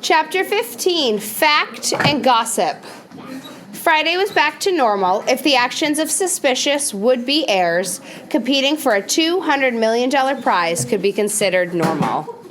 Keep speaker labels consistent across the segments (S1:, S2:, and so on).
S1: Chapter 15, Fact and Gossip. Friday was back to normal if the actions of suspicious would-be heirs competing for a $200 million prize could be considered normal.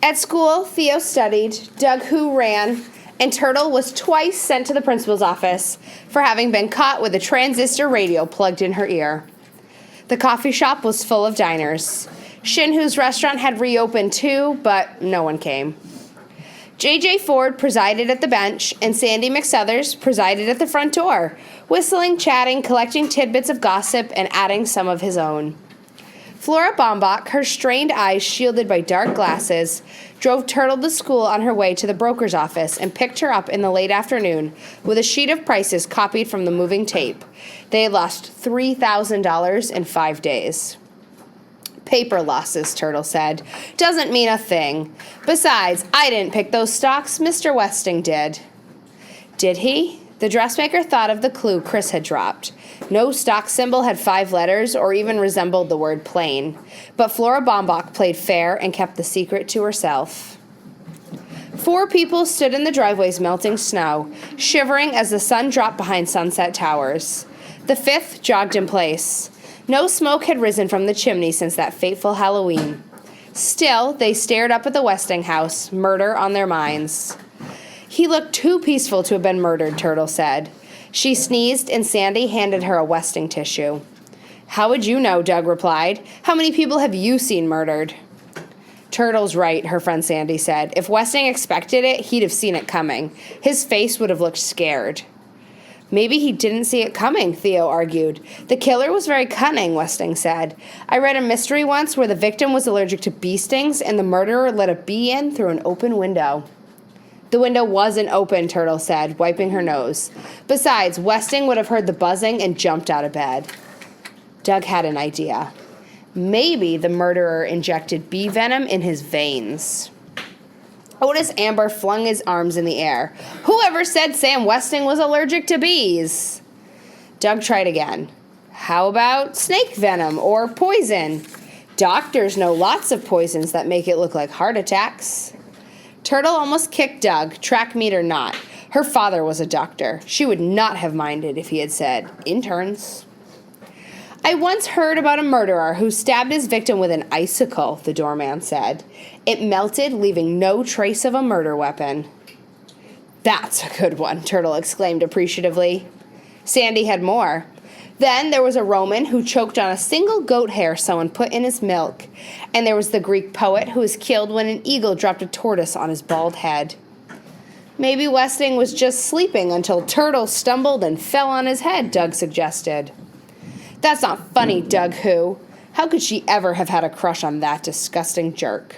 S1: At school, Theo studied, Doug Who ran, and Turtle was twice sent to the principal's office for having been caught with a transistor radio plugged in her ear. The coffee shop was full of diners. Shinhu's restaurant had reopened too, but no one came. J.J. Ford presided at the bench, and Sandy McSuthers presided at the front door, whistling, chatting, collecting tidbits of gossip, and adding some of his own. Flora Baumbach, her strained eyes shielded by dark glasses, drove Turtle to school on her way to the broker's office and picked her up in the late afternoon with a sheet of prices copied from the moving tape. They had lost $3,000 in 5 days. Paper losses, Turtle said. Doesn't mean a thing. Besides, I didn't pick those stocks. Mr. Westing did. Did he? The dressmaker thought of the clue Chris had dropped. No stock symbol had 5 letters or even resembled the word plain. But Flora Baumbach played fair and kept the secret to herself. 4 people stood in the driveway's melting snow, shivering as the sun dropped behind Sunset Towers. The 5th jogged in place. No smoke had risen from the chimney since that fateful Halloween. Still, they stared up at the Westing house, murder on their minds. He looked too peaceful to have been murdered, Turtle said. She sneezed, and Sandy handed her a Westing tissue. How would you know, Doug replied. How many people have you seen murdered? Turtle's right, her friend Sandy said. If Westing expected it, he'd have seen it coming. His face would have looked scared. Maybe he didn't see it coming, Theo argued. The killer was very cunning, Westing said. I read a mystery once where the victim was allergic to bee stings and the murderer let a bee in through an open window. The window wasn't open, Turtle said, wiping her nose. Besides, Westing would have heard the buzzing and jumped out of bed. Doug had an idea. Maybe the murderer injected bee venom in his veins. Otis Amber flung his arms in the air. Whoever said Sam Westing was allergic to bees? Doug tried again. How about snake venom or poison? Doctors know lots of poisons that make it look like heart attacks. Turtle almost kicked Doug, track meet or not. Her father was a doctor. She would not have minded if he had said, interns. I once heard about a murderer who stabbed his victim with an icicle, the doorman said. It melted, leaving no trace of a murder weapon. That's a good one, Turtle exclaimed appreciatively. Sandy had more. Then there was a Roman who choked on a single goat hair someone put in his milk. And there was the Greek poet who was killed when an eagle dropped a tortoise on his bald head. Maybe Westing was just sleeping until Turtle stumbled and fell on his head, Doug suggested. That's not funny, Doug Who. How could she ever have had a crush on that disgusting jerk?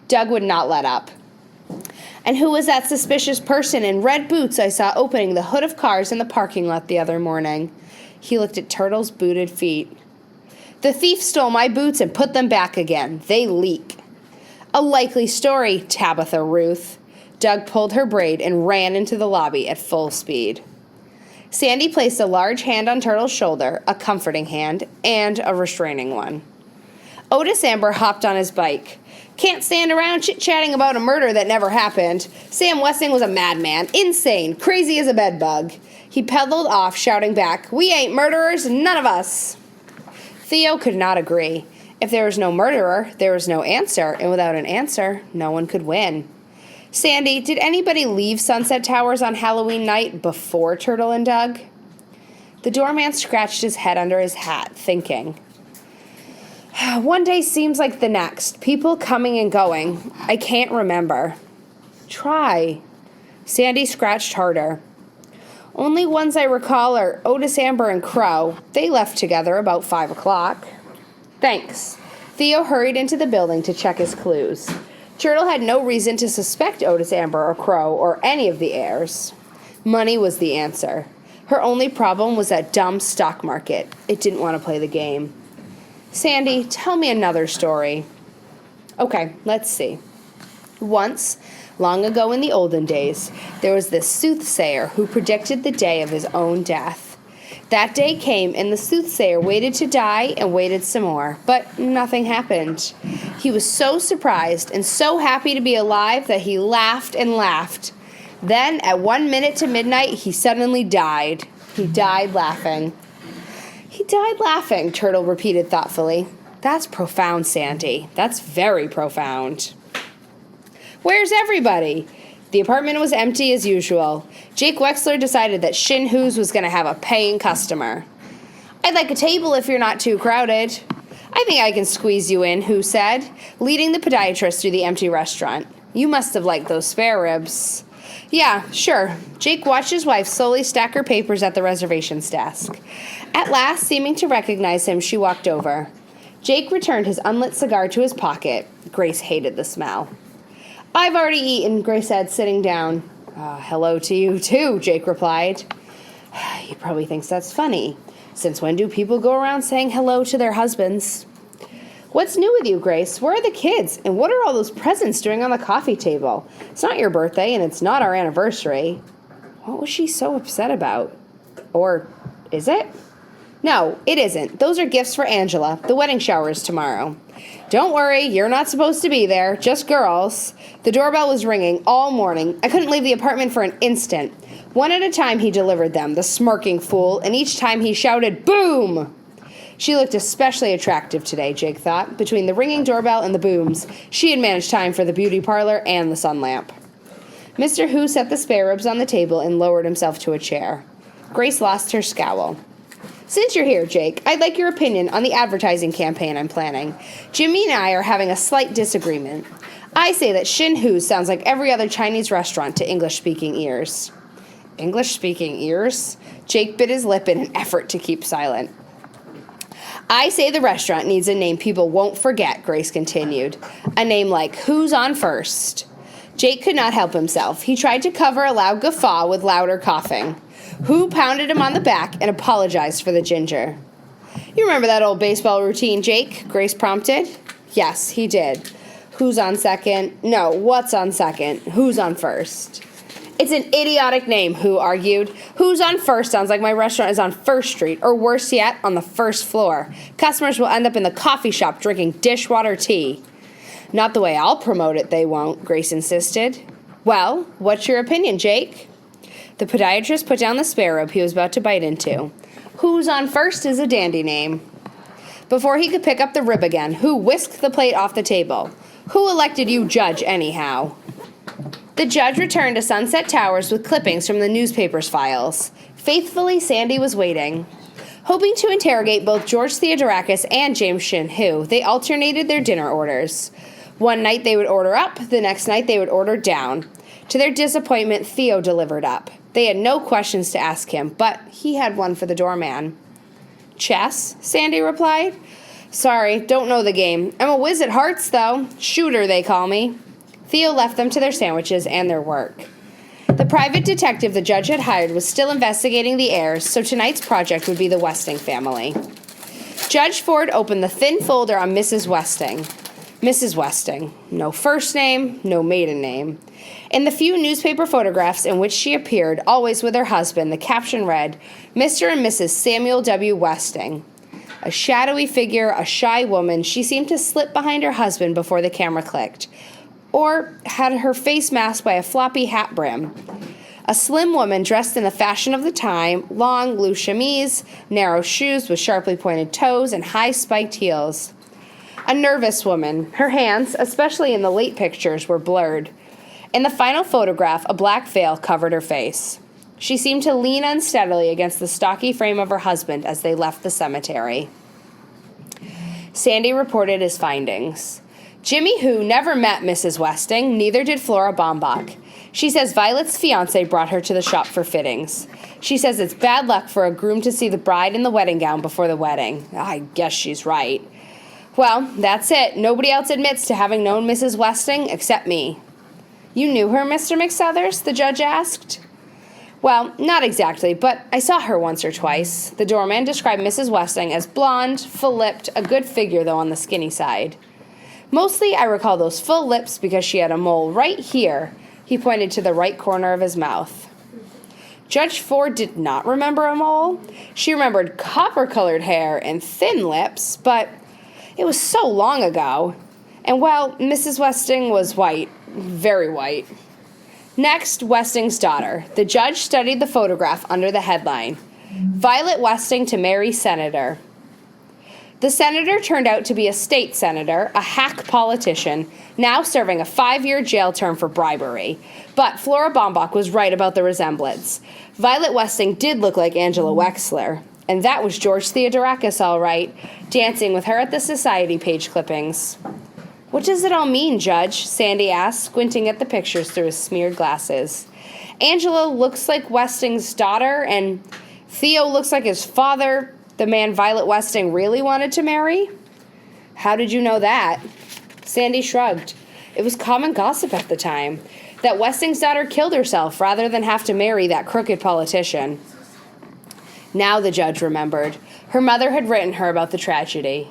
S1: Doug would not let up. And who was that suspicious person in red boots I saw opening the hood of cars in the parking lot the other morning? He looked at Turtle's booted feet. The thief stole my boots and put them back again. They leak. A likely story, Tabitha Ruth. Doug pulled her braid and ran into the lobby at full speed. Sandy placed a large hand on Turtle's shoulder, a comforting hand, and a restraining one. Otis Amber hopped on his bike. Can't stand around chit-chatting about a murder that never happened. Sam Westing was a madman, insane, crazy as a bedbug. He pedaled off, shouting back, We ain't murderers, none of us. Theo could not agree. If there was no murderer, there was no answer, and without an answer, no one could win. Sandy, did anybody leave Sunset Towers on Halloween night before Turtle and Doug? The doorman scratched his head under his hat, thinking. One day seems like the next. People coming and going. I can't remember. Try. Sandy scratched harder. Only ones I recall are Otis Amber and Crow. They left together about 5 o'clock. Thanks. Theo hurried into the building to check his clues. Turtle had no reason to suspect Otis Amber or Crow or any of the heirs. Money was the answer. Her only problem was that dumb stock market. It didn't want to play the game. Sandy, tell me another story. Okay, let's see. Once, long ago in the olden days, there was this soothsayer who predicted the day of his own death. That day came, and the soothsayer waited to die and waited some more, but nothing happened. He was so surprised and so happy to be alive that he laughed and laughed. Then, at 1 minute to midnight, he suddenly died. He died laughing. He died laughing, Turtle repeated thoughtfully. That's profound, Sandy. That's very profound. Where's everybody? The apartment was empty as usual. Jake Wexler decided that Shin Who's was going to have a paying customer. I'd like a table if you're not too crowded. I think I can squeeze you in, Who said, leading the podiatrist through the empty restaurant. You must have liked those spare ribs. Yeah, sure. Jake watched his wife slowly stack her papers at the reservations desk. At last, seeming to recognize him, she walked over. Jake returned his unlit cigar to his pocket. Grace hated the smell. I've already eaten, Grace said, sitting down. Hello to you, too, Jake replied. He probably thinks that's funny. Since when do people go around saying hello to their husbands? What's new with you, Grace? Where are the kids? And what are all those presents doing on the coffee table? It's not your birthday, and it's not our anniversary. What was she so upset about? Or is it? No, it isn't. Those are gifts for Angela. The wedding shower is tomorrow. Don't worry, you're not supposed to be there. Just girls. The doorbell was ringing all morning. I couldn't leave the apartment for an instant. One at a time he delivered them, the smirking fool, and each time he shouted, boom! She looked especially attractive today, Jake thought. Between the ringing doorbell and the booms, she had managed time for the beauty parlor and the sun lamp. Mr. Who set the spare ribs on the table and lowered himself to a chair. Grace lost her scowl. Since you're here, Jake, I'd like your opinion on the advertising campaign I'm planning. Jimmy and I are having a slight disagreement. I say that Shin Hu sounds like every other Chinese restaurant to English-speaking ears. English-speaking ears? Jake bit his lip in an effort to keep silent. I say the restaurant needs a name people won't forget, Grace continued. A name like Who's on First. Jake could not help himself. He tried to cover a loud guffaw with louder coughing. Who pounded him on the back and apologized for the ginger. You remember that old baseball routine, Jake? Grace prompted. Yes, he did. Who's on second? No, what's on second? Who's on first? It's an idiotic name, Who argued. Who's on First sounds like my restaurant is on First Street, or worse yet, on the first floor. Customers will end up in the coffee shop drinking dishwater tea. Not the way I'll promote it, they won't, Grace insisted. Well, what's your opinion, Jake? The podiatrist put down the spare rib he was about to bite into. Who's on First is a dandy name. Before he could pick up the rib again, Who whisked the plate off the table. Who elected you judge, anyhow? The judge returned to Sunset Towers with clippings from the newspaper's files. Faithfully, Sandy was waiting. Hoping to interrogate both George Theodorakis and James Shin Hu, they alternated their dinner orders. One night they would order up, the next night they would order down. To their disappointment, Theo delivered up. They had no questions to ask him, but he had one for the doorman. Chess? Sandy replied. Sorry, don't know the game. I'm a whiz at hearts, though. Shooter, they call me. Theo left them to their sandwiches and their work. The private detective the judge had hired was still investigating the heirs, so tonight's project would be the Westing family. Judge Ford opened the thin folder on Mrs. Westing. Mrs. Westing. No first name, no maiden name. In the few newspaper photographs in which she appeared, always with her husband, the caption read, Mr. and Mrs. Samuel W. Westing. A shadowy figure, a shy woman, she seemed to slip behind her husband before the camera clicked, or had her face masked by a floppy hat brim. A slim woman dressed in the fashion of the time, long, loose chemise, narrow shoes with sharply pointed toes, and high spiked heels. A nervous woman. Her hands, especially in the late pictures, were blurred. In the final photograph, a black veil covered her face. She seemed to lean unsteadily against the stocky frame of her husband as they left the cemetery. Sandy reported his findings. Jimmy Hu never met Mrs. Westing, neither did Flora Baumbach. She says Violet's fiancé brought her to the shop for fittings. She says it's bad luck for a groom to see the bride in the wedding gown before the wedding. I guess she's right. Well, that's it. Nobody else admits to having known Mrs. Westing except me. You knew her, Mr. McSuthers? The judge asked. Well, not exactly, but I saw her once or twice. The doorman described Mrs. Westing as blonde, full-lipped, a good figure, though, on the skinny side. Mostly, I recall those full lips because she had a mole right here. He pointed to the right corner of his mouth. Judge Ford did not remember a mole. She remembered copper-colored hair and thin lips, but it was so long ago. And well, Mrs. Westing was white, very white. Next, Westing's daughter. The judge studied the photograph under the headline, Violet Westing to marry senator. The senator turned out to be a state senator, a hack politician, now serving a 5-year jail term for bribery. But Flora Baumbach was right about the resemblance. Violet Westing did look like Angela Wexler, and that was George Theodorakis, all right, dancing with her at the society page clippings. What does it all mean, Judge? Sandy asked, squinting at the pictures through his smeared glasses. Angela looks like Westing's daughter, and Theo looks like his father, the man Violet Westing really wanted to marry? How did you know that? Sandy shrugged. It was common gossip at the time that Westing's daughter killed herself rather than have to marry that crooked politician. Now the judge remembered. Her mother had written her about the tragedy.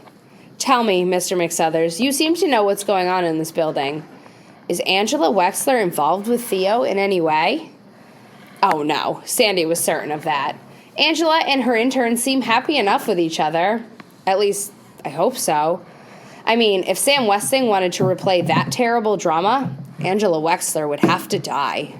S1: Tell me, Mr. McSuthers, you seem to know what's going on in this building. Is Angela Wexler involved with Theo in any way? Oh, no. Sandy was certain of that. Angela and her intern seem happy enough with each other. At least, I hope so. I mean, if Sam Westing wanted to replay that terrible drama, Angela Wexler would have to die.